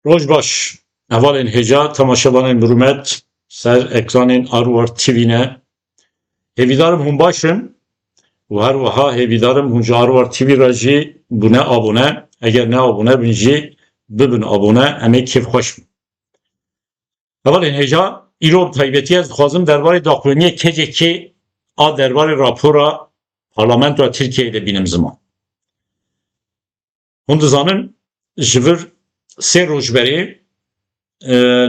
روز باش اولین هجا تماشاوان برومت سر ekranın Arwar TV'ne hevidarım hun başım و her vaha hevidarım hunca Arwar TV raji bune abone eğer ne abone binci bibin abone emek keyf hoş evelin heja İrob taybetiye xwazim derbarê daxuyaniya kecekê a derbarê rapora parlamentoya Tirkiyeyê de bînim ziman. Hûn dizanin ji vir sê roj berê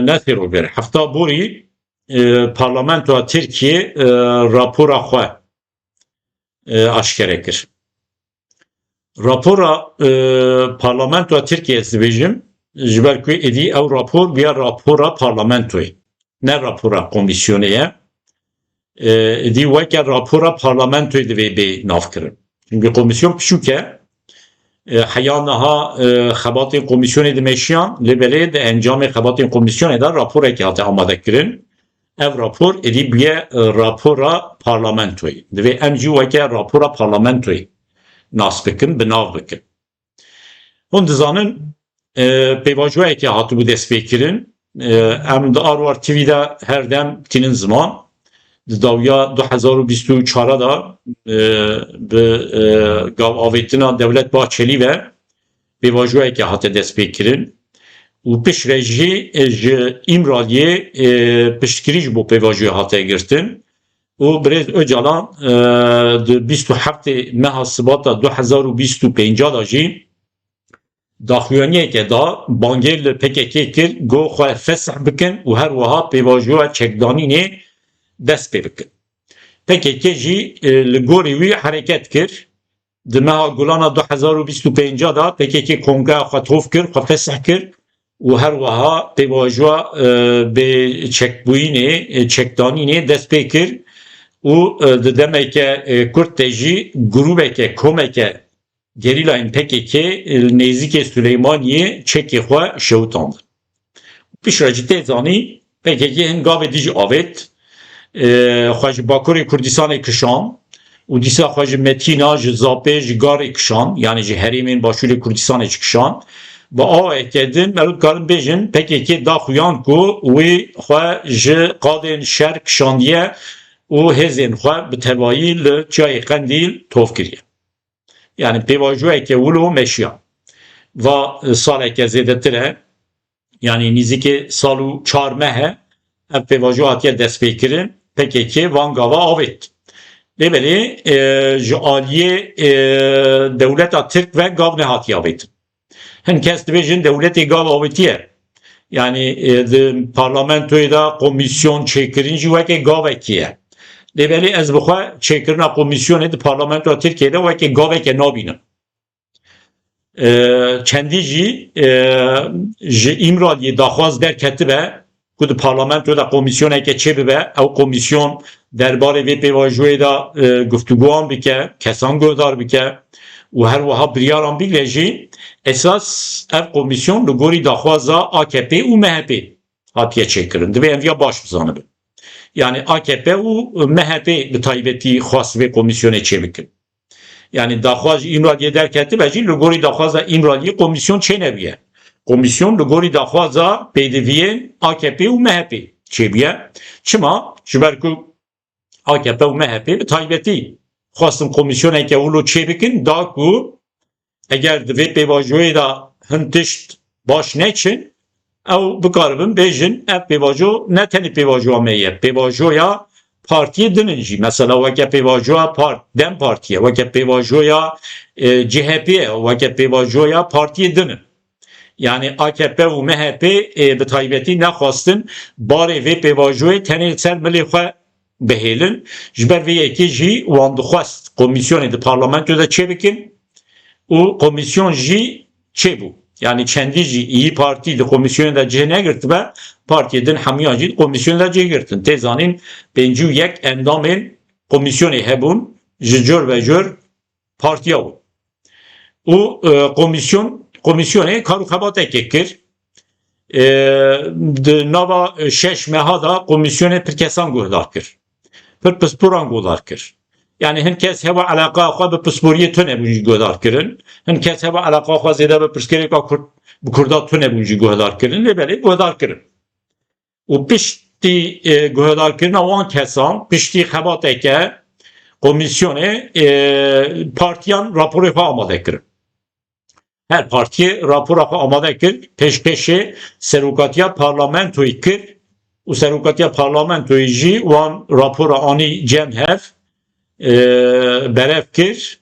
ne sê roj berê hefta borî parlamentoya Tirkiye rapora xwe aşkere kir. Rapora parlamentoya Tirkiye dibêjim ji ber ku êdî ew rapor biya rapora parlamentoyê ne rapora komisyoneye êdî weke rapora parlamentoyê divê bê navkirin. Çünkü komisyon pişûk e heya niha xebatên komisyonê dimeşiyan lê belê de encamê xebatên komisyonê de raporekê hate amadekirin. Ev rapor êdî biye rapora parlamentoyê. Divê em jî weke rapora parlamentoyê nas bikin, bi nav bikin. Hûn dizanin pêvajoyekê hatibû destpêkirin. Em di Arwar TV'de her dem tînin ziman. Di dawiya 2024 da bi gav avêtina Devlet Bahçeli ve pêvajoyekê hate destpêkirin. û piştre jî ji İmraliyê piştkirî ji bo pêvajoyê hate girtin. û Birêz Öcalan di 27 meha Sibata 2025 da jî daxuyaniyeke da bangêr li PKK kir got xwe fesih bikin û her wiha pêvajoya çekdanînê dest pê bikin. PKK jî li gorî wî hereket kir. Di meha Gulana 2025 da PKK kongreya xwe tov kir, xwe fesih kir û her wiha pêvajoya bê çekbûyînê, çekdanînê dest pê kir û di demeke Kurd de jî grûbeke, komeke gerîlayên PKK nêzîkê Süleymaniyê çekê xwe şewitand. Piştre jî tê zanî PKK hin gavê dî jî avêt xwe ji Bakurê Kurdistanê kişan û dîsa xwe ji Metîna ji Zapê ji Garê kişan yani ji herêmên Başûrê Kurdistanê jî kişan. Bi awayekê din me dikarin bêjin PKK daxuyan ku wê xwe ji qadên şer kişandiye û hêzên xwe bi tevahî li Çiyayê Qendîl tov kiriye. Yani pêvajoyeke wilo meşiyan. Va saleke zêdetir e yani nîzîkî sal û 4 mehe ev pêvajoya hatiye destpêkirin PKK van gava avêt. Lê belê ji aliyê Dewleta Tirk ve gav nehatiye avêtin. Hin kes dibêjin dewletê gav avêtiye. Yani di parlamentoyê da komisyon çêkirin jî weke gavekî ye. Lê belê ez bi xwe çêkirina komisyonê di parlamentoya Tirkiyeyê de weke gaveke nabînim. Çendî jî ji İmraliyê daxwaz derketibe ku di parlamentoda komisyoneke çê bibe ew komisyon derbarê vê pêvajoyê da guftûguan bike, kesan guhdar bike û her wiha biryaran bigre jî esas ev komisyon li gorî daxwaza AKP û MHP hatiye çêkirin. Divê em ya baş bizanibin. Yani AKP û MHP bi taybetî xwast vê komisyonê çê bikin. Yani daxwaz İmraliyê derketibe jî li gorî daxwaza İmraliyê komisyon çê nebiye. Komisyon li gorî daxwaza pêdiviyên AKP û MHP çêbiye. Çima ji ber ku AKP û MHP bi taybetî xwastin komisyoneke wilo çê bikin da ku eger di vê pêvajoyê da hin tişt baş neçin ew bikaribin bêjin ev pêvajo ne tenê pêvajoya me ye pêvajoya partiyê dinin jî mesela weke pêvajoya Dem Partiye weke pêvajoya CHP weke pêvajoya partiyê dinin. Yani AKP û MHP bi taybetî nexwastin barê vê pêvajoyê tenê ser milê xwe bihêlin ji ber vê yekê jî wan dixwast komisyonê di parlamentoda çê bikin û komisyon jî çêbû. Yani çendî jî İyi Parti di komisyonê de cih negirtibe partiyê din hemiyan jî komisyonê de cih girtin. Tê zanîn 51 endamên komisyonê hebûn ji cor ve cor partiya û. û komisyonê kar û xebatekê kir. Di nava 6 meha da komisyonê pir kesan guhdar kir. Pir pisporan guhdar kir. Yani hin kes heva alaka xwe bi pisporiyê tu nebûn jî guhdar kirin. Hin kes heva alaka xwe zêde bi pirsgirêka Kurda tu nebûn jî guhdar kirin. Lêbelê guhdar kirin. û piştî guhdarkirina wan kesan, piştî xebateke komisyonê partiyan raporê xwe amade kirin. Her partiye rapora xwe amade kir, pêşkêşê serokatiya parlamentoyê kir û serokatiya parlamentoyê jî wan rapora anî cem hev berev kir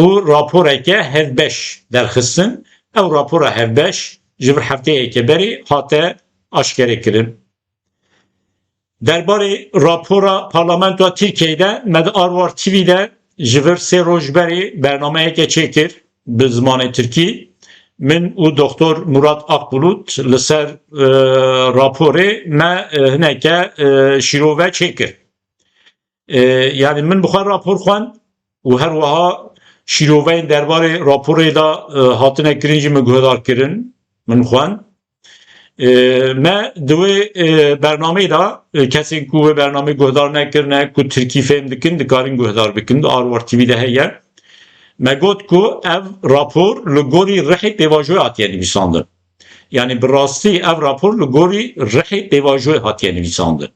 û raporeke hevbeş derxistin. Ew rapora hevbeş ji vir hefteyeke berî hate aşkere kirin. Derbarê rapora parlamentoya Tirkiyeyê me di Arwar TV'de ji vir sê roj berî bernameyeke çêkir bi zimanê Tirkî. Min û Doktor Murat Akbulut li ser raporê me hineke şîrove çêkir. Yani min bi xwe rapor xwend û her wiha şîroveyên derbarê raporê da hatine kirin jî min guhdar kirin, min xwend. Me di wê bernameyê da kesên ku wê bernamê guhdar nekirine ku Tirkî fêm dikin dikarin guhdar bikin, di Arwar TV'de heye. Me got ku ev rapor li gorî rihê pêvajoyê hatiye nivîsandin. Yani bi rastî ev rapor li gorî rihê pêvajoyê hatiye nivîsandin.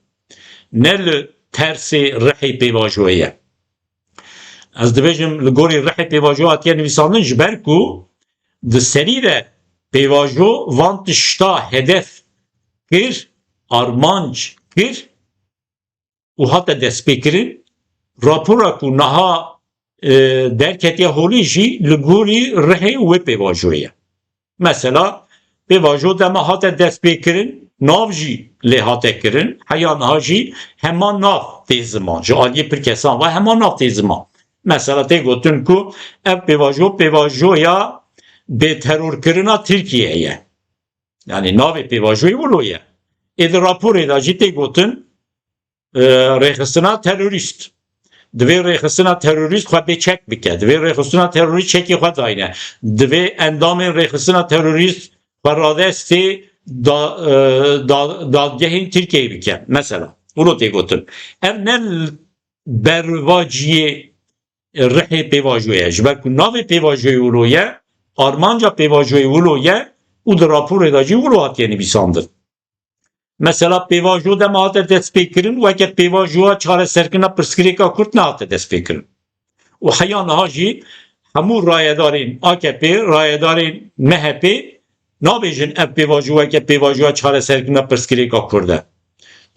Ne li tersê rihê pêvajoyê ye. Ez dibêjim li gorî rihê pêvajoyê hatiye nivîsandin ji ber ku di serî de pêvajo van tişta hedef kir, armanc kir û hate destpêkirin. Rapora ku niha derketiye holî jî li gorî rihê wê pêvajoyê ye. Mesela pêvajo dema hate destpêkirin, nav jî lê hate kirin, heya niha jî hema nav tê ziman. Ji aliyê pir kesan ve hema nav tê ziman. Mesela tê gotin ku ev pêvajo pêvajoya bê terorkirina Tirkiyeyê ye. Yani navê pêvajoyê wilo ye. Ê di raporê da jî tê gotin rêxistina terorîst. Divê rêxistina terorîst xwe bêçek bike. Divê rêxistina terorîst çekê xwe dayne. Divê endamên rêxistina terorîst xwe radestê dadgehên Tirkiyeyê bike. Mesela. Wilo tê gotin. Ev ne bervaciyê rihê pêvajoyê ye. Ji ber ku navê pêvajoyê wilo ye, armanca pêvajoyê wilo ye û di raporê da jî wilo hatiye nivîsandin. Mesela pêvajo dema hate destpêkirin weke pêvajoya çareserkirina pirsgirêka Kurd ne hate destpêkirin. û heya niha jî hemû rayedarên AKP, rayedarên MHP nabêjin ev pêvajo weke pêvajoya çareserkirina pirsgirêka Kurd e.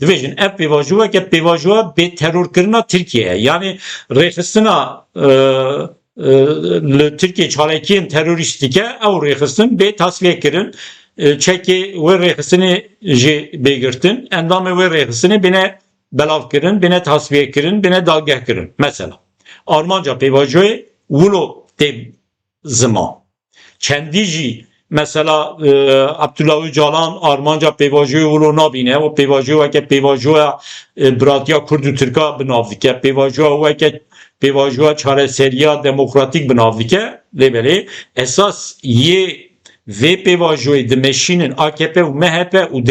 Dibêjin ev pêvajo weke pêvajoya bê terorkirina Tirkiyeyê. Yani rêxistina li Tirkiye çalekiyên terorîstîk e ew rêxistin bê tasfiye kirin. Çekê wê rêxistinê jê bêgirtin, endamê wê rêxistinê bêne belav kirin, bêne tasfiye kirin, bêne dageh kirin. Mesela armanca pêvajoyê wilo tê ziman. Çendî jî mesela Abdullah Öcalan armanca pêvajoyê wilo nabîne, o pêvajoya weke pêvajoya biratiya Kurd û Tirka bi nav dike, pêvajoya weke pêvajoya çareseriya demokratîk bi nav dike. Lêbelê esas yê vê pêvajoyê dimeşînin AKP û MHP û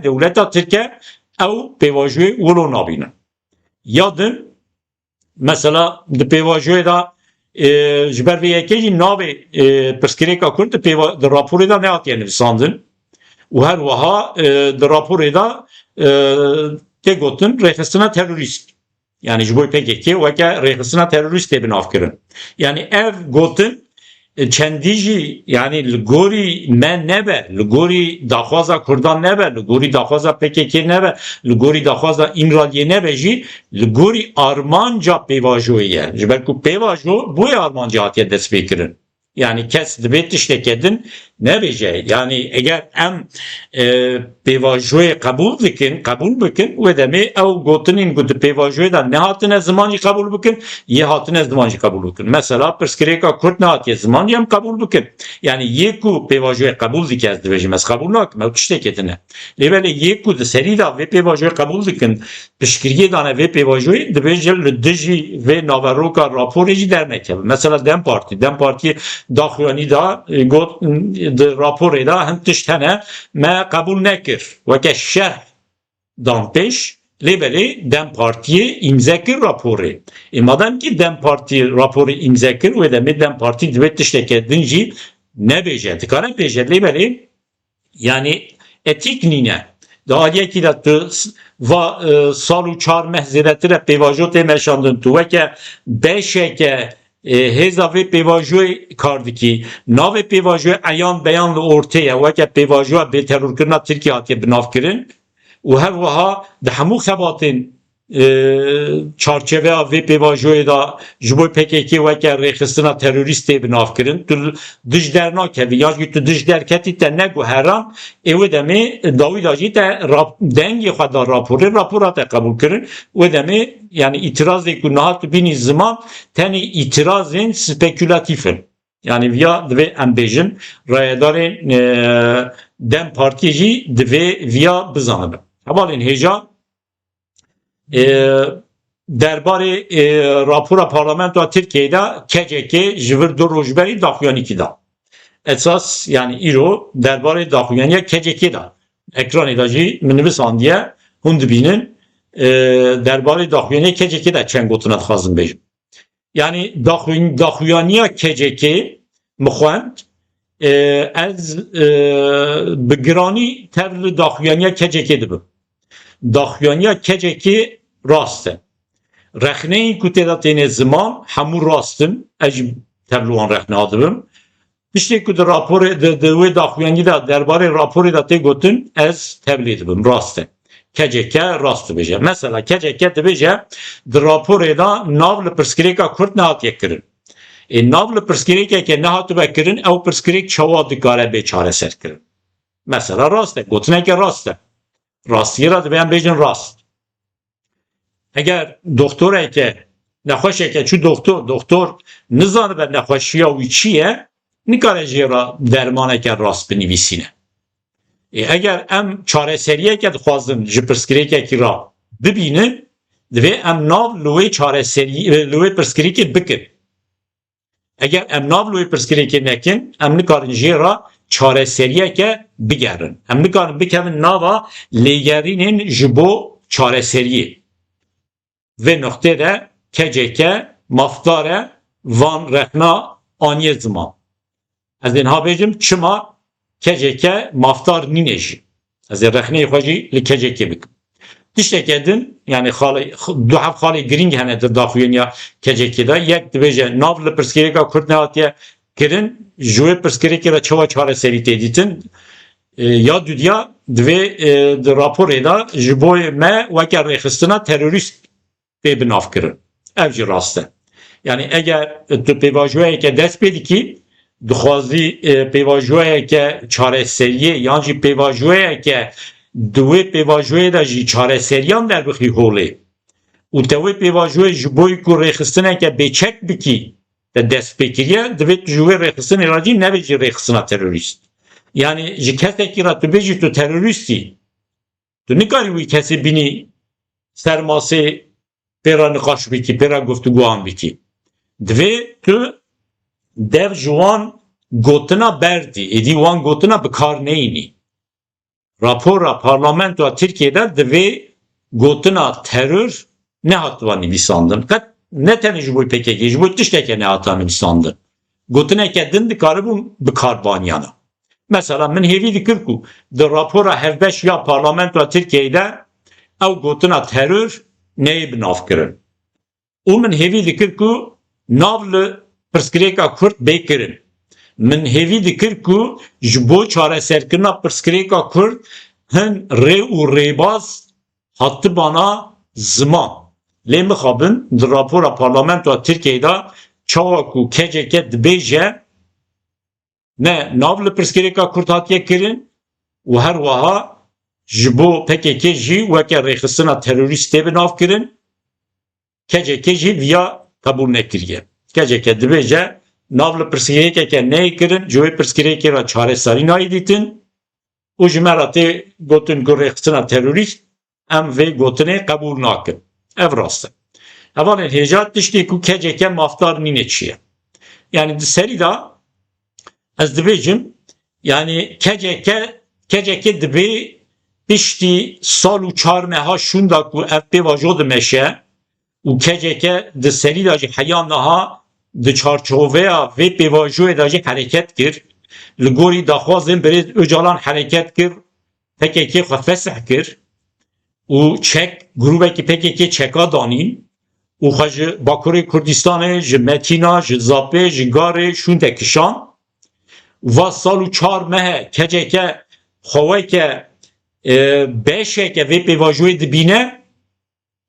dewleta Tirkiye ew pêvajoyê wilo nabînin. Ya din mesela di pêvajoyê da ji ber vê yekê jî navê pirsgirêka Kurd di raporê da nehatiye nivîsandin û her wiha di raporê da tê gotin rêxistina terorîst. Yani ji bo PKK weke rêxistina terorîst tê binav kirin. Yani ev gotin çendî jî yani li gorî me nebe, li gorî daxwaza Kurdan nebe, li gorî daxwaza PKK nebe, li gorî daxwaza İmraliyê nebe jî li gorî armanca pêvajoyê ye. Ji ber ku pêvajo bu armanca hatiye destpêkirin. Yani kes dibê tiştekê din nebêje. Yani eger em pêvajoyê qebûl bikin wê demê ew gotinên ku di pêvajoyê da nehatine ziman jî qebûl bikin, yê hatine ziman jî qebûl bikin. Mesela pirsgirêka Kurd nehatiye ziman jî em qebûl bikin. Yani yê ku pêvajoyê qebûl dike ez dibêjim ez qebûl nakim ew tiştekê din e. Lêbelê yê ku di serî da vê pêvajoyê qebûl dikin piştgiriyê dane vê pêvajoyê dibêje li dijî vê naveroka raporê jî dernekeve. Mesela Dem Partî daxuyanî da got di raporê da hin tişt hene me qebûl nekir. Weke şerh dan pêş Lebeli Dem Partiye imza kir raporu. Madem ki Dem Parti raporu imza kir ve de Dem Parti dibet tişteke dinci ne beje? Tıkanı beje lebeli yani etik nine. Daliye ki de va salu çar mehziretire pevajote meşandın tu ve ke beşeke heza ve pevajoy kardiki nave pevajoy ayan beyanlı ortaya ve ke pevajoy be terör kırna Türkiye hatiye binav kirin و هر وها ده همو خباتین چارچوه و پیواجوی دا جبوی پکیکی و که ریخستنا تروریستی بناف کرن تو دش در ناکوی یا تو دش در کتی تا نگو هران ایو دمی داوی داجی تا دنگی خود دا راپورات قبول کرن و دمی yani itiraz de kunahat bini zaman tani itirazın spekülatifin. Yani via dve ambejin rayadarın Dem Partici dve via bizanı. Havalin heja derbarê rapora parlamentoya Türkiye'de KCK jivir du rojberî daxuyanî da. Esas yani îro derbarê daxuyaniya KCK da. Ekranê da jî min nivîsandiye hûn dibînin derbarê daxuyaniya KCK da çend gotina dixwazim bêjim. Yani daxuyaniya KCK mixwend ez bi giranî tev daxuyaniya KCK dibim. Daxuyaniya KCK rast e. Rexneyên ku têda têne ziman hemû rastin ez jî tevlûwan rexne dibim. Tiştê ku di raporê di wê daxuyanî de derbarê raporê de tê gotin ez tevlî dibim rast e. KCK rast dibêje. Mesela KCK dibêje di raporê de nav li pirsgirêka Kurd nehatiye kirin. Nav li pirsgirêkeke nehatibe kirin ew pirsgirêk çawa dikare bê çareser kirin. Mesela rast e. Gotineke rast e. Rastiye ra dibeyan bêjin rast. Eger doktoreke nexweşeke çû doktor nizanibe nexweşiya wî çi ye nikare jê ra dermaneke rast binivîsîne. Eger em çareseriyeke dixwazin ji pirsgirêkekî ra bibînin divê em nav li wê çareseriyê li wê pirsgirêkê bikin. Eger em nav li wê pirsgirêkê nekin em nikarin jê ra çareseriyeke bigerin. Em nikarin bikevin nava lêgerînên ji bo çareseriyê. Ve noktê de KCK mafdare van rexna aniye ziman. Ez ên habêjim çima KCK mafdar nîne jî. Ez ê rexneyê xwe jî li KCK bikim. Tişteke din yani du hev xalê giring hene di daxuyaniya KCK'da yek dibêje nav li pirsgirêka Kurd nehatiye kirin ji wê pirsgirêkê re çawa çareserî tê dîtin ya dûdiya divê di raporê de ji bo me weke rêxistina terorîst pê binav kirin. Ev jî rast e. Yani eger tu pêvajoyeke dest pê dikî dixwazî pêvajoyeke çareseriyê yan jî pêvajoyeke di wê pêvajoyê de jî çareseriyan derbixî holê û te wê pêvajoyê ji bo ku rêxistineke bêçek bikî te destpêkiriye divê tu ji wê rêxistinê ra jî nebe jî rêxistina terorîst. Yani ji kesekî ra tu bêjî tu terorîstî tu nikarî wî kesê bînî ser masê pêra nîqaş bikî pêra guftiguan bikî. Divê tu dev ji wan gotina berdî êdî wan gotina bi kar neyînî. Rapora parlamentoya Türkiye'de divê gotina terör nehatiba nivîsandin. Qet ne tenê ji bo PKK ji bo tişteke nehata nivîsandin. Gotineke din dikaribûn bikarbanyana. Mesela min hêvî dikir ku di rapora hevbeş ya parlamentoya Türkiye'de ew gotina terör neyê binav kirin. û min hêvî dikir ku nav li pirsgirêka Kurd bê kirin. Min hêvî dikir ku ji bo çareserkirina pirsgirêka Kurd hin rê û rêbaz hatibana ziman. Lê mixabin di rapora parlamentoya Türkiye'de çawa ku KCK dibêje ne nav li pirsgirêka Kurd hatiye kirin û her wiha ji bo PKK jî weke rêxistina terorîst tê binav kirin KCK jî viya qebûl nekiriye. KCK dibêje nav li pirsgirêkeke neyê kirin ji wê pirsgirêkê ra çareserî nayê dîtin û ji me ra tê gotin ku rêxistina terorîst em vê gotinê qebûl nakin. Ev rast e. Hevalên hêja tiştê ku KCK mafdar nîne çi ye. Yani di serî da ez dibêjim yani KCK dibê pişti sal û çar meha şunda ku ev pêvajo dimeşe û keceke di serî da jî heya niha di çarçoveya vê pêvajoyê da jî hereket kir. Li gorî daxwazên Birêz Öcalan hereket kir. PKK xwe fesih kir û çek grûpekî PKK çeka danîn û xwe ji Bakurê Kurdistanê ji Metîna ji Zapê ji Garê şûn te kişan. Va sal û çar mehe keceke xeweke beşeke vê pêvajoyê dibîne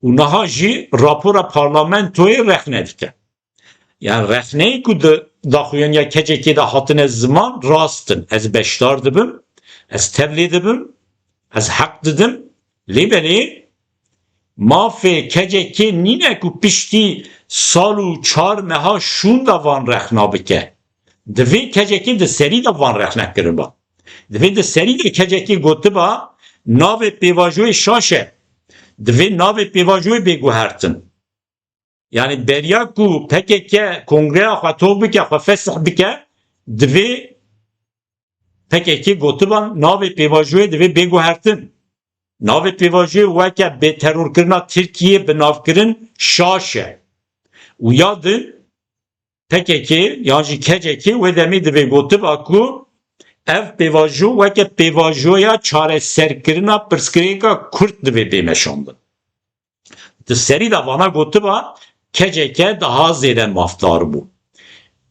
û niha jî rapora parlamentoyê rexne dike. Yani rexneyê ku di daxuyaniya kecekê de hatine ziman rastin. Ez beşdar dibim, ez tevlê dibim, ez heq didim, lêbelê mafê kecekê nîne ku piştî sal û çar meha şûn da van rexna bike. Divê kecekê di serî de van rexne kiriba. Divê di serî de kecekê gotiba navê pêvajoyê şaş e. Divê navê pêvajoyê bêguhertin. Yani beriya ku PKK kongreya xwe tor bike xwe fesih bike divê PKK gotiban navê pêvajoyê divê bêguhertin. Navê pêvajoyê weke bêterorkirina Tirkiye bi navkirin şaş e. û ya di PKK yan jî kecekê wê demê divê gotiba ku ev pêvajo weke pêvajoya çareserkirina pirsgirêka Kurd divê bêmeşandin. Di serî de vana gotiba keceke daha zêde mafdar bû.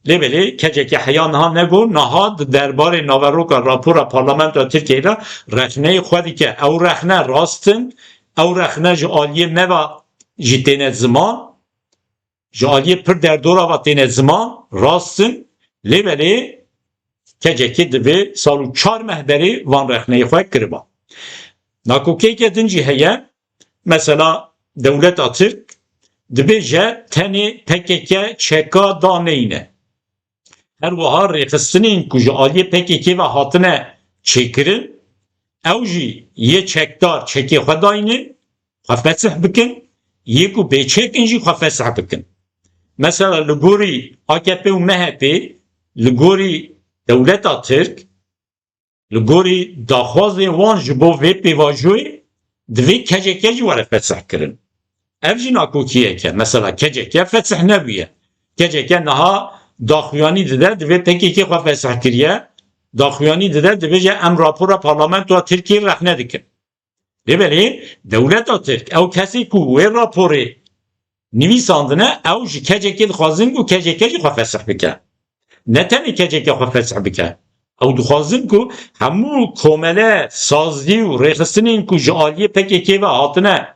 Lêbelê keceke heya niha negot niha di derbarê naveroka rapora parlamentoya Tirkiyeyê de rexneyê xwe dike. Ew rexne rastin, ew rexne ji aliyê me ve jî têne ziman, ji aliyê pir derdora ve têne ziman rastin. Lêbelê kecekê divê sal û çar meh derê van rexneyê xwe kiriba. Nakokeyeke din jî heye, mesela Dewleta Tirk dibêje tenê PKK çeka daneyîne. Her wiha rêxistinên ku ji aliyê PKK ve hatine çêkirin, ew jî yê çekdar çekê xwe dayînin, xwe fesih bikin, yê ku bêçekin jî xwe fesih bikin. Mesela li gorî AKP û MHP, li gorî Dewleta Tirk, li gorî daxwazên wan ji bo vê pêvajoyê divê keceke jî were fesih kirin. Ev jî nakokiyeke. Mesela keceke fesih nebûye. Keceke niha daxuyanî dide divê PKK xwe fesih kiriye. Daxuyanî dide dibêje em rapora parlamentoya Tirkiyê rexne dikin. Lêbelê Dewleta Tirk ew kesî ku wê raporê nivîsandine ew ji kecekê dixwazin ku keceke jî xwe fesih bike. Ne tenê keceke xwe fesih bike. Ew dixwazin ku hemû komele sazî û rêxistinên ku ji aliyê PKK ve hatine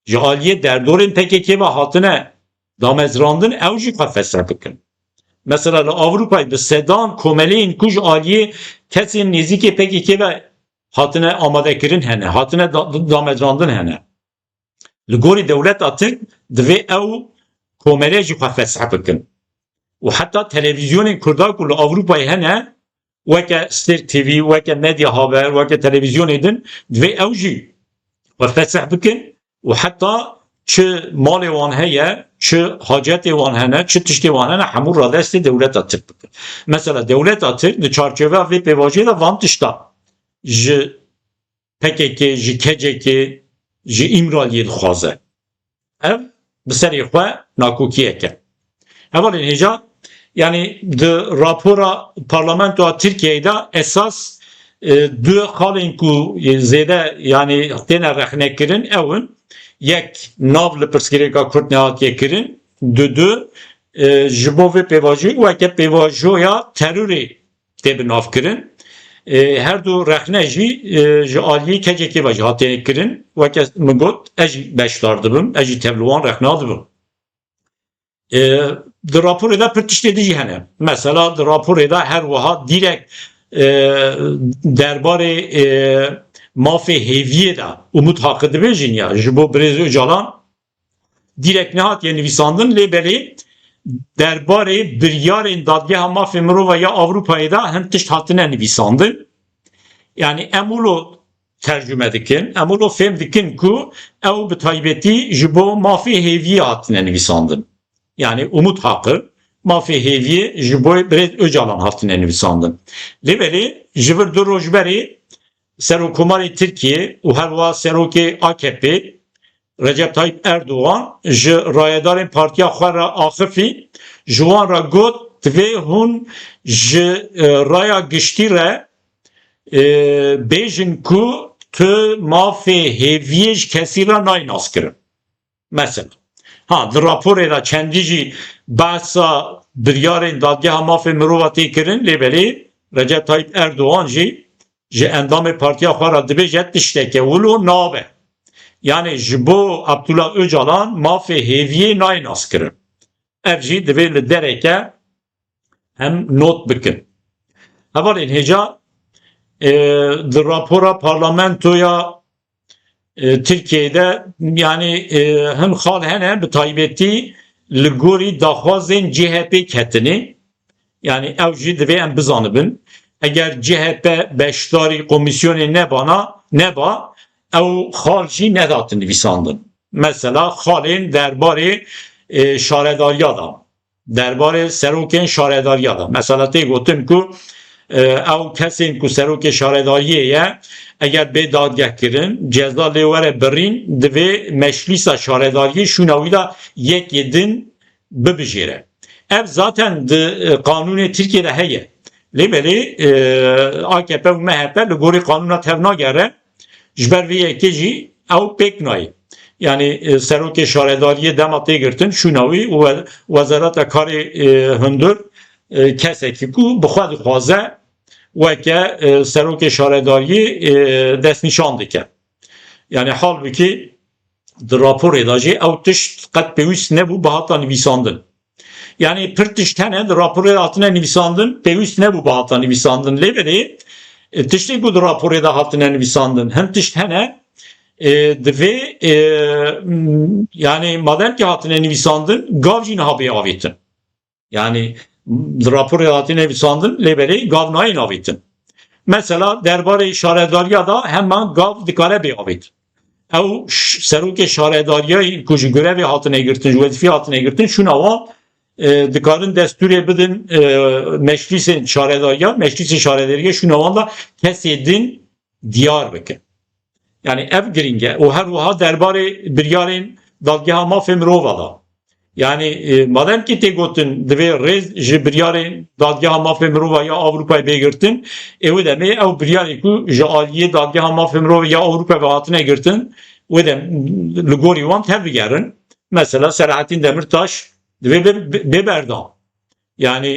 ji aliyê derdorên PKK ve hatine damezrandin ew jî xwe fesih bikin. Mesela li Avrupayê bi sedan komeleyên ku ji aliyê kesên nêzîkê PKK ve hatine amadekirin hene, hatine damezrandin hene. Li gorî Dewleta Tirk divê ew komelê jî xwe fesih bikin. û heta televizyonên Kurda ku li Avrupayê hene, weke Stir TV, weke Medya Haber, weke televizyonê din, divê ew jî xwe fesih bikin û heta çi malê wan heye, çi hacetê wan hene, çi tiştê wan hene hemû radestê Dewleta Tirk bikin. Mesela Dewleta Tirk di çarçoveya vê pêvajiyê de van tişta ji PKK, ji kecekê, ji İmraliyê dixwaze. Ev bi serê xwe nakokiyeke. Hevalên hêja yani di rapora parlamentoya Tirkiyeyê de esas du xalên ku zêde yani têne rexnekirin ewin yek nav li pirsgirêka Kurd nehatiye kirin, du ji bo vê pêvajiyê weke pêvajoya terorê tê bi nav kirin. Her du rexne jî ji aliyê kecekê ve jî hatine kirin. Weke min got ez jî beşdar dibim, ez jî tev li wan rexna dibim. Di raporê de pir tiştê dijî hene. Mesela di raporê de her wiha direkt derbarê mafê hêviyê de Umut Hakkı dibêjin ya ji bo Birêz Öcalan direkt nehatiye nivîsandin lêbelê derbarê biryarên dadgeha mafê mirova ya Avrupayê de hin tişt hatine nivîsandin. Yani em wilo tercüme dikin, em wilo fêm dikin ku ew bi taybetî ji bo mafê hêviyê hatine nivîsandin. Yani Umut Hakkı mafê hêviyê ji bo Birêz Öcalan hatine nivîsandin. Lêbelê ji vir du rojberê Serokkomarê Tirkiye û her wa serokê AKP Recep Tayyip Erdoğan ji rayedarên partiya xwe re axifî ji wan re got divê hûn ji raya giştî re bêjin ku tu mafê hêviyê ji kesî re nayê naskirin. Mesela di raporê de çendî jî behsa biryarên dadgeha mafê mirova tê kirin lêbelê Recep Tayyip Erdoğan jî ji endamê partiya xwe re dibêje tişteke wilo nabe. Yani ji bo Abdullah Öcalan mafê hêviyê nayê naskirin. Ev jî divê li dereke hem not bikin. Hevalên hêja di rapora parlamentoya Türkiye'de yani hem xal hene bi taybetî li gorî daxwazên CHP ketini yani ev jî divê em bizanibin. Eger CHP beşdarî komisyonê neba ew xal jî nedatin nivîsandin. Mesela xalên derbarê şaredariya da derbarê serokên şaredariya da. Mesela tê gotin ku ew kesên ku serokê şaredariyê ye eger bê dadgeh kirin ceza lê were birîn divê meşlîsa şaredariyê şûna wî da yekê din bibijêre. Ev zaten di kanûnê Tirkiye'de heye. Lêbelê AKP û MHP li gorî kanûna tev nagere ji ber vê yekê jî ew pêk nayê. Yani serokê şaredariyê dema tê girtin şûna wî û Wezareta Karê Hundir kesekî ku bi xwe dixwaze weke serokê şaredariyê destnîşan dike. Yani halbuki di raporê de jî ew tişt qet pêwîst nebû bi hata nivîsandin. Yani pir tişt hene di raporê de hatine nivîsandin pêwîst nebû bi hata nivîsandin. Lêbelê tiştê ku di raporê de hatine nivîsandin hem tişt hene divê yani madem ki hatine nivîsandin gav jî niha bê avêtin. Yani raporê hatine nivîsandin lêbelê gav nayê avêtin. Mesela derbarê şaredariya da hemen gav dikare bê avêt. Ew serokê şaredariya ku ji görevê hatine girtin ji wezîfê hatine girtin şûna wan dikarin destûrê bidin meclisên şaredariya meclisê şaredariya şûna wan da kesê din diyar bikin. Yani ev giringe û her wiha derbarê biryarên dadgeha mafê mirova da. Yani madem ki tê gotin divê rêz ji biryarên dadgeha mafê mirova ya Avrupayê bêgirtin wê demê ew biryarê ku ji aliyê dadgeha mafê mirova ya Avrupayê hatine girtin wê de li gorî wan tev bigerin. Mesela Selahattin Demirtaş divê bê berdan. Yani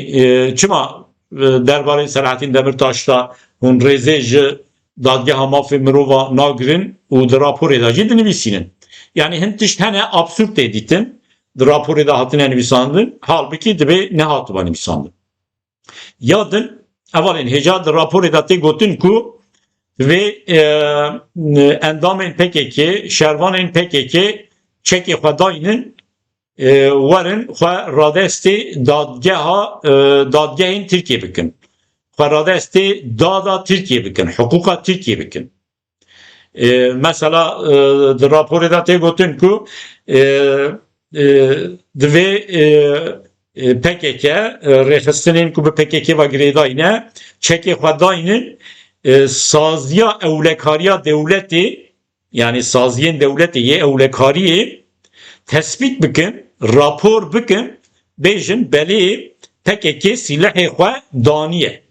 çima derbarê Selahattin Demirtaş'ta hûn rêzê ji dadgeha mafê mirova nagirin û di raporê de jî dinivîsînin. Yani hin tişt hene absürt tê dîtin di raporê de hatine nivîsandin halbuki divê nehatıba nivîsandin. Yadin evalên hêja di raporê de tê gotin ku divê endamên PKK şervanên PKK çekê xwe dayînin werin xwe radestê dadgehên Tirkiye bikin. Xwe radestê dada Tirkiye bikin, huquqa Tirkiye bikin. Mesela di raporê de tê gotin ku divê PKK rêxistinên ku bi PKK ve girêdayîne çekê xwe dayînin saziya ewlekariya dewletê yani saziyên dewletê yê ewlekariyê tespît bikin, rapor bikin, bêjin belê PKK silahê xwe daniye.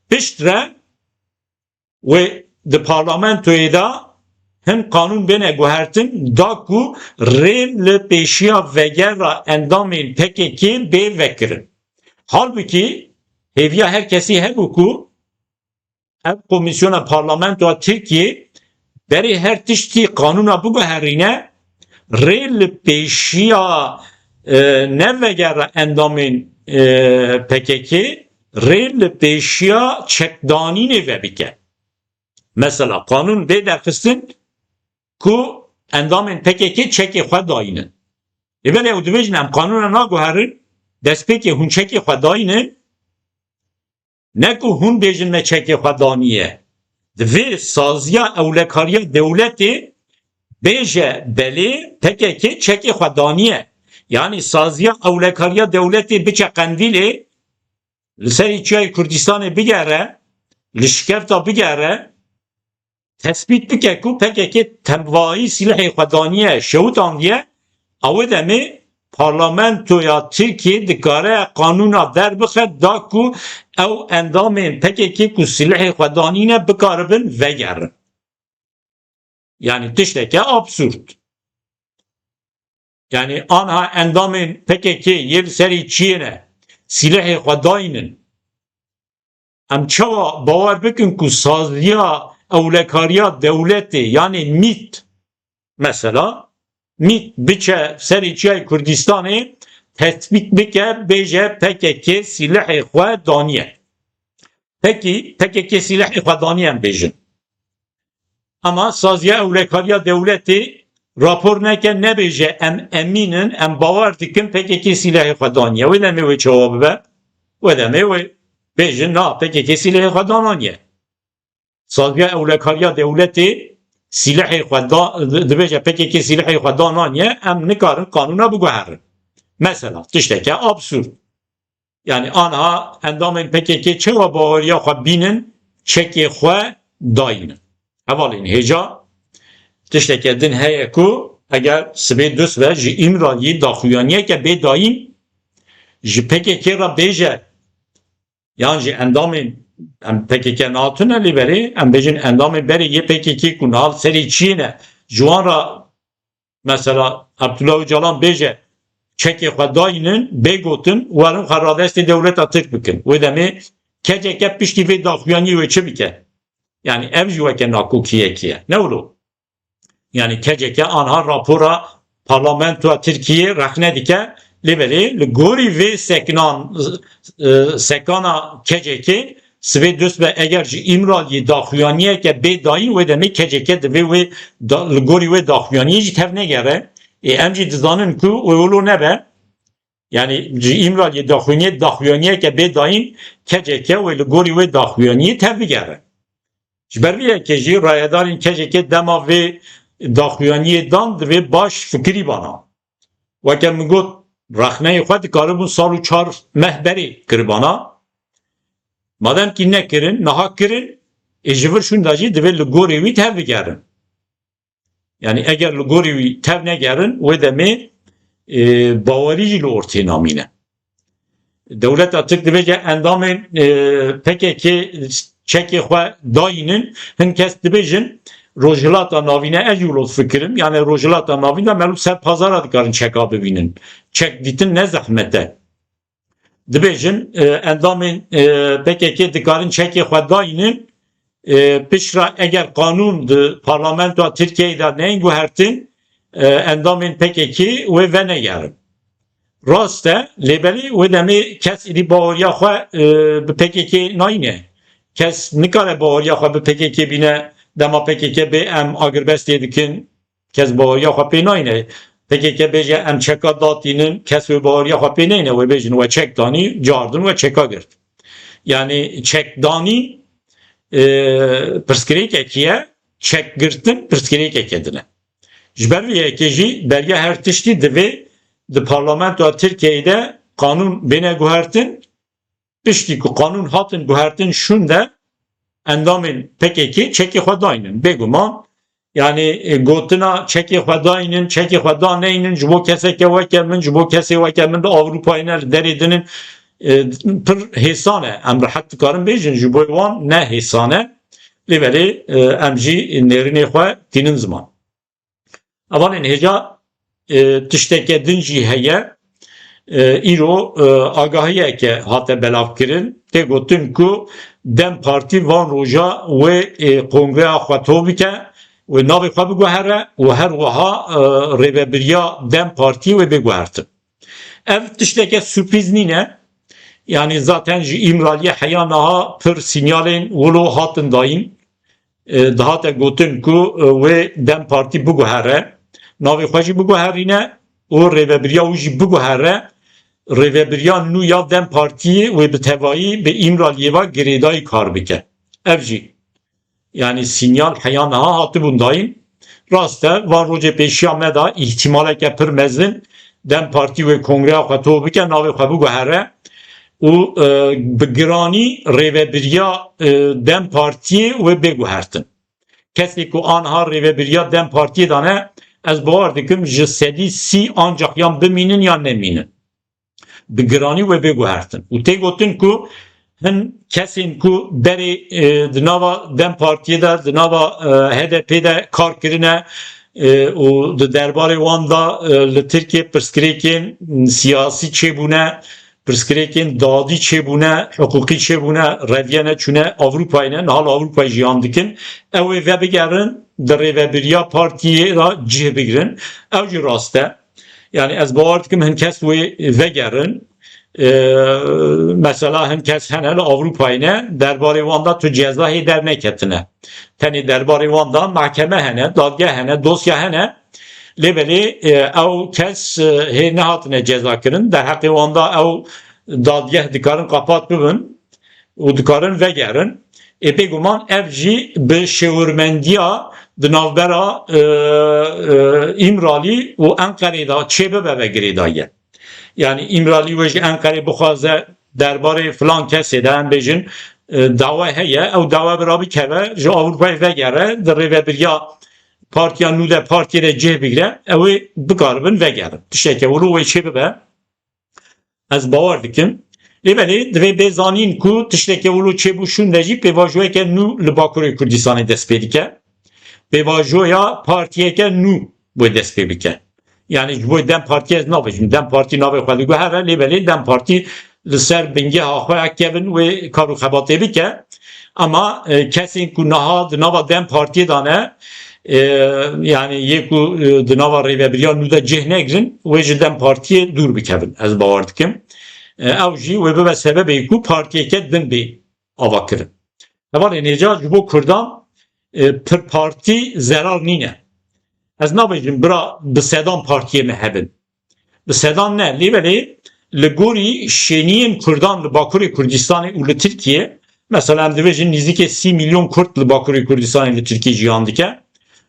Pişt re ve di parlamentoyê da hem kanun bene guhertin da ku rê li pêşiya vegera endamên PKK bê vekirin. Halbuki hêviya herkesî hebû ku ev komisyona parlamentoya Tirkiye berê her tiştî kanuna biguherîne rê li pêşiya nevegera endamên PKK rê li pêşiya çekdanînê vebike. Mesela kanun bê derxistin ku endamên PKK çekê xwe dayînin. Lêbelê ew dibêjin em kanûna naguherin destpêkê hûn çekê xwe dayînin ne ku hûn bêjin me çekê xwe daniye. Divê saziya ewlekariya dewletê bêje belê PKK çekê xwe daniye. Yani saziya ewlekariya dewletê biçe Qendîlê li serî Çiyayê Kurdistanê bigere li şikefta bigere تثبیت بکه که PKK تنوایی سلاح خودانیه شوتان دیه او دمی پارلمانتو یا ترکیه دکاره قانونا در بخد دا کو او اندام PKK کو سلاح خودانیه بکاربن وگرن. Yani tişteki absürt. Yani anha endamın PKK yer seri çiğne silahı xudayının em çava bavar bikin ku saziya evlekariya devleti yani MİT mesela MİT biçe seri çiğ Kürdistan'ı tespit bike beje PKK silahı xudaniye. Peki PKK silahı xudaniye bejin. Ama saziye evlekariya devleti rapor neke nebêje em emînin em bawer dikin PKK silahê xwedaniye wê demê wê cewab be wê demê wê bêjin na PKK silahê xwedaniye saziye evlekariya devletê silahê dibêje PKK silahê xwedaniye em nikarin kanûna biguherin mesela tişteke absürt yani anha endamên PKK çawa baweriya xwe bînin çekê xwe dayînin hevalên hêja tişteke din heye ku eger sibê dus ve ji îmraliyê daxuyaniyeke bê dayîn ji PKK ra bêje yan ji endamên em PKK natune lê berê em bêjin endamên berê yê PKK ku nal serê çîne ji wan ra mesela Abdullah Öcalan bêje çekê xwe dayînin bê gotin werin xwe radestê dewleta Tirk bikin wê demê keceke piştî vê daxuyaniyê wê çi bike yani ev jî weke nakokiyekî ne ulu yani keceke anha rapora parlamentoya Türkiye rehne dike liberi li gori ve sekana keceke sve dus ve eğer ji İmraliye daxuyaniye ke be dayın ve demek keceke de ve li gori ve daxuyaniye ji tevne gere em jî dizanin ku ulu nebe yani ji İmraliye daxuyaniye ke be dayın keceke ve li gori ve daxuyaniye tevne gere ji ber vê ke jî rayedarên keceke dema ve daxuyaniye dan ve baş fikri bana. Veke min got rexneyê xwe dikaribûn sal û çar mehberê kiribana. Madem ki nekirin, naha kirin, ji vir şûn de jî divê li gorê wî tev bigerin. Yani eger li gorê wî tev negerin, wê demê bawerî jî li ortê namîne. Dewleta Tirk dibêje endamên PKK çekê xwe dayînin, hin kes dibêjin Rojhilata navîne ez jî fikirim yani Rojhilata navîne melû ser pazara dikarin çeka bibînin. Çek dîtin ne zehmete. Dibêjin endamên PKK dikarin çekê xwe dayînin pişra eger kanûn di parlamentoya Tirkiyeyê de neyin guhertin endamên PKK wê venegerin. Rast e lêberî wê demê kes êdî baweriya xwe bi PKK nayîne. Kes nikare baweriya xwe bi PKK bîne dema PKK bê em agirbestê dikin kes baweriya xwe pê nayîne. PKK bêje em çeka datînin kes wê baweriya xwe pê neyne wê bêjin we çek danî cardin we çeka girt. Yani çek danî pirsgirêkekî ye çek girtin pirsgirêkekê dine. Ji ber vê yekê jî belge her tiştî divê di parlamentoya Tirkiyeyê de kanûn bêne guhertin piştî ku kanûn hatin guhertin şûn de endamên PKK çekê xwe dayînin bêguman yani gotina çekê xwe dayînin çekê xwe daneynin ji bo keseke weke min ji bo kesê weke min di Avrupayê ne li derê dinin pir hêsan e em rehet dikarin bêjin ji bo wan ne hêsan e lêberê em jî nêrînê xwe tînin ziman. Evanên hêja tişteke din jî heye îro agahiyeke hate belavkirin tê gotin ku Dem Partî van roja wê kongreya xwe to bike wê navê xwe biguhere û her wiha rêveberiya Dem Partî wê biguhertin. Ev tişteke sürpriz nîne yani zaten ji îmraliye heya niha pir sinyalên wilo hatin dayîn dihate gotin ku wê Dem Partî biguhere navê xwe jî biguherîne û rêveberiya wî jî biguhere rêveberiya nû ya Dem Partiyê wê bi tevayî bi îmraliyê ve girêdayî kar bike. Ev jî yani sinyal heya niha hatibûn dayîn rast e van rojê pêşiya me da îhtimaleke pir mezin Dem Partî wê kongreya xwe to bike navê xwe biguhere û bi giranî rêveberiya Dem Partiyê wê bêguhertin. kesi ku anha rêveberiya Dem Partiye dane ez bawer dikim ji sedî sî ancak yan bimînin yan nemînin. Bi giranî ve bêguhertin. û tê gotin ku hin kesên ku derê di nava Dem Partiye de di nava HDP de kar kirine û di derbarê wan da li Tirkiye pirsgirêkên siyasî çêbûne, pirsgirêkên dadî çêbûne, hukukî çêbûne, reviyene çûne Avrupayê ne nihal Avrupayê jiyan dikin. Ew ê vebigerin di rêveberiya partiyê ra cih bigirin. Ew jî rast e. Yani ez bawer dikim hin kes wê vegerin. Mesela hin kes hene li Avrupayê ne derbarê wan da tu cezayê derneketine. Tenê derbarê wan da mahkeme hene, dadgeh hene, dosya hene. Lêbelê ew kes hê nehatine ceza kirin. Derheqê wan da ew dadgeh dikarin qapat bibin û dikarin vegerin. Bêguman ev jî bi şêwirmendiya di navbera İmralî û Enqerê da çêbibe vegirê da ye. Yani İmralî ve ji Enqerê bixwaze derbarê filan kesê de em bêjin dawa heye, ew dawa bi ra bikeve ji Avrupayê vegere di rêveberiya Partiya nû de partiyê de cih bigire, ew ê bikaribin vegerin. Tiştekî wilo wê çêbibe ez bawer dikim. Lêbelê divê bêzanîn ku tiştekî wilo çêbû şûn de jî pêvajoyeke nû li Bakurê Kurdistanê dest pê dike. Pêvajoya partiyeke nû wê dest pê bike. Yani ji bo Dem Partiye ez nabêjim. Dem Partî navê xwe diguhere, lêbelê Dem Partî li ser bingeha xwe kevin wê karûxebatê bike. Ama kesên ku niha di nava Dem Partiyê de ne yani yê ku di nava rêveberiya nû de cih negirin, wê ji Dem Partiyê dûr bikevin. Ez bawer dikim. Ew jî wê bibe sebebê ku partiyeke din bê ava kirin. Hevalê nêca ji bo Kurdan pir partî zerar nîne. Ez nabêjim bira bi sedan partiyê me hebin. Bi sedan ne? Lêbelê li gorî şeniyên Kurdan li Bakurê Kurdistanê û li Tirkiye, mesela em dibêjin nîzîkê 30 milyon Kurd li Bakurê Kurdistanê li Tirkiye jiyan dike.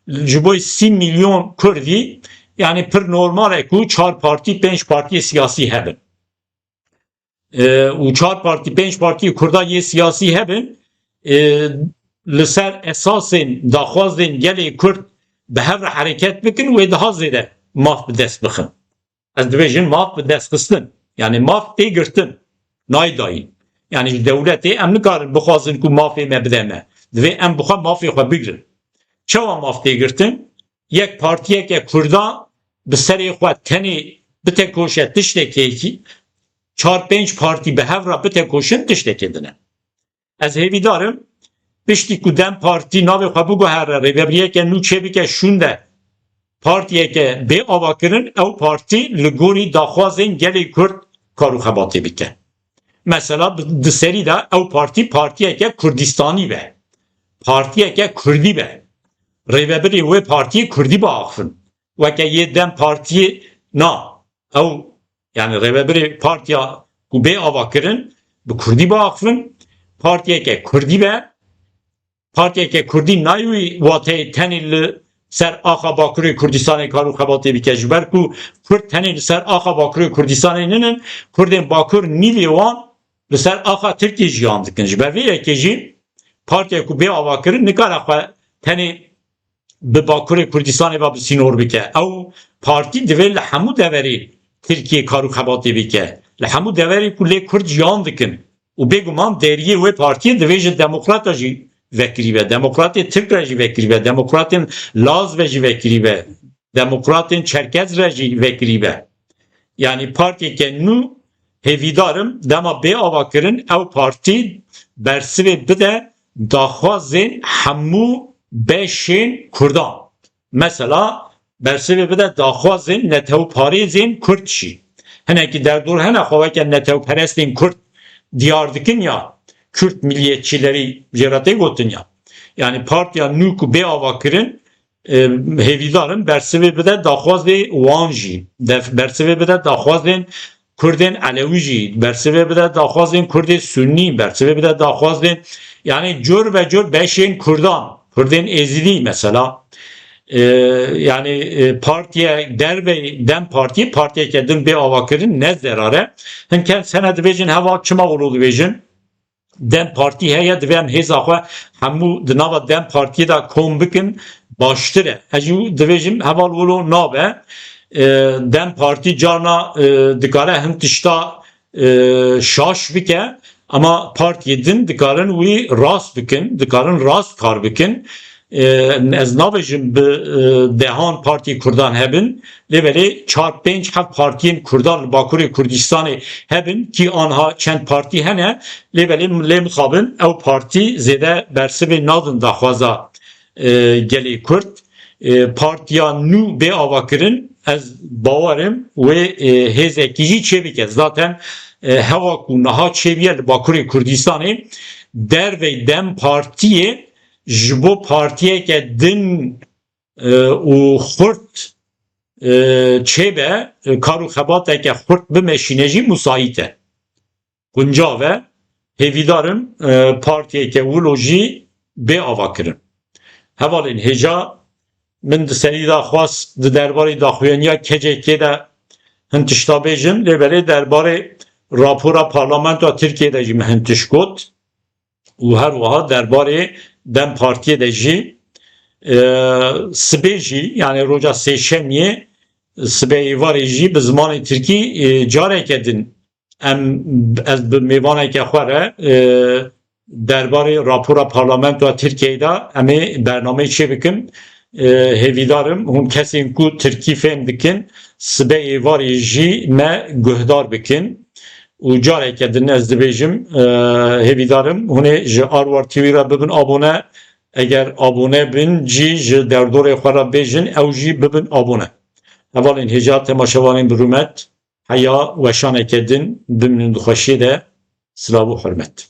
Ji bo 30 milyon Kurdî yani pir normal e ku 4 partî 5 partiyê siyasî hebin. û 4 partî 5 partiyê Kurda yê siyasî hebin li ser esasên daxwazên gelê Kurd bi hev re hereket bikin wê daha zêde maf bi dest bixin. Ez dibêjin maf bi dest xistin. Yani maf tê girtin. Naydayîn. Yani ji dewletê em nikarin bixwazin ku mafê me bide me. Divê em bixwe mafê xwe bigirin. Çawa maf tê girtin? Yek partiyeke Kurda bi serê xwe tenê bitekoşe tiştekê 4-5 partî bi hev re bitekoşin tiştekê dine. Ez hêvî darim piştî ku Dem Partî navê xwe biguhere rêveberiyeke nû çêbike şûn de partiyeke bê ava kirin, ew partî li gorî daxwazên gelê Kurd karûxebatê bike. Mesela di serî de ew partî partiyeke Kurdistanî be. Partiyeke Kurdî be. Rêveberê wê partiyê Kurdî biaxivin. Weke yê Dem Partiyê na. Ew yani rêveberê partiya ku bê ava kirin bi Kurdî biaxivin. Partiyeke Kurdî be. Partiyeke Kurdî nayî watê tenê li ser axa Bakurê Kurdistanê karûxebatê bike ji ber ku Kurd tenê li ser axa Bakurê Kurdistanê ninin, Kurdên Bakur nîvê wan li ser axa Tirkiye jiyan dikin. Ji ber vê yekê jî partiye ku bê ava kirin nikare xwe tenê bi Bakurê Kurdistanê ve bi sînor bike. Ew partî divê li hemû deverê Tirkiye karûxebatê bike. Li hemû deverê ku lê Kurd jiyan dikin. û bêguman deriyê wê partiyê divê ji demokrata jî vekiribe, demokratê Tirk re jî vekiribe, demokratên Laz ve jî vekiribe, demokratên Çerkez re jî vekiribe. Yani partiyeke nû hêvîdarim dema bê ava kirin, ew partî bersivê bide daxwazên hemû beşên Kurdan. Mesela bersivê bide daxwazên netewparêzên Kurd jî. Hinekî derdor hene xweweke netewperestên Kurd diyar dikin ya, Kürt milliyetçileri jeratê gotin ya. Yani partiya nû ku bê ava kirin hêvîdarin bersivê bide daxwazê wan jî, bersivê bide daxwazên Kurdên Elewî jî, bersivê bide daxwazên Kurdên Sunnî, bersivê bide daxwazên yani cor ve cor beşên Kurdan, Kurdên Êzidî mesela. Yani partiye derbe Dem Partiye partiyeke din bê ava kirin ne zerare. Hinken sene dibêjin heva çima wilo dibêjin Dem Parti heye divem hêza xwe hemû di nava Dem Partiye da kom bikin baştir e. Ez jî dibêjim heval wilo nabe. Dem Parti carna dikare hin tişta şaş bike ama partiye din dikarin wî rast bikin, dikarin rast kar bikin. Ez nabêjim bi dehan Partî Kurdan hebin lêvelê 4-5 hev partiyên Kurdan li Bakurê Kurdistanê hebin ki anha çend partî hene lêvelê lê mixabin ew partî zêde bersivê nadin daxwaza gelê Kurd. Partiya nû bê avakirin ez bawerim wê hêzekî jî çêbike. Zaten hewa ku niha çêbiye li Bakurê Kurdistanê dervey Dem Partiyê ji bo partiyeke din û xurt çêbe kar û xebateke xurt bimeşîne jî musait e. Guncav e hêvîdarim partiyeke wilo jî bê avakirin. Hevalên hêja min di serî da xwast di derbarê daxuyaniya KCK de hin tişta bêjim lêvelê derbarê rapora Parlamentoya Tirkiye de jî min hin tiş got û her wiha derbarê Dem Partiye de jî sibê jî yani roja sêşemiyê sibê êvarê jî bi zimanê Tirkî careke din em ez bi mêvaneke xwe re derbarê rapora Parlamentoya Tirkiyeyê de em ê bernameyê çê bikin. Hêvîdarim hûn kesên ku Tirkî fêm dikin sibê êvarê jî me guhdar bikin. û careke din ez dibêjim hêvîdarim hûnê ji Arwar TV re bibin abone. Eger abone bin cî ji derdorê xwe re bêjin ew jî bibin abone. Hevalên hêja temaşevanên bi rûmet heya weşaneke din biminin dixweşiyê de silav û hurmet.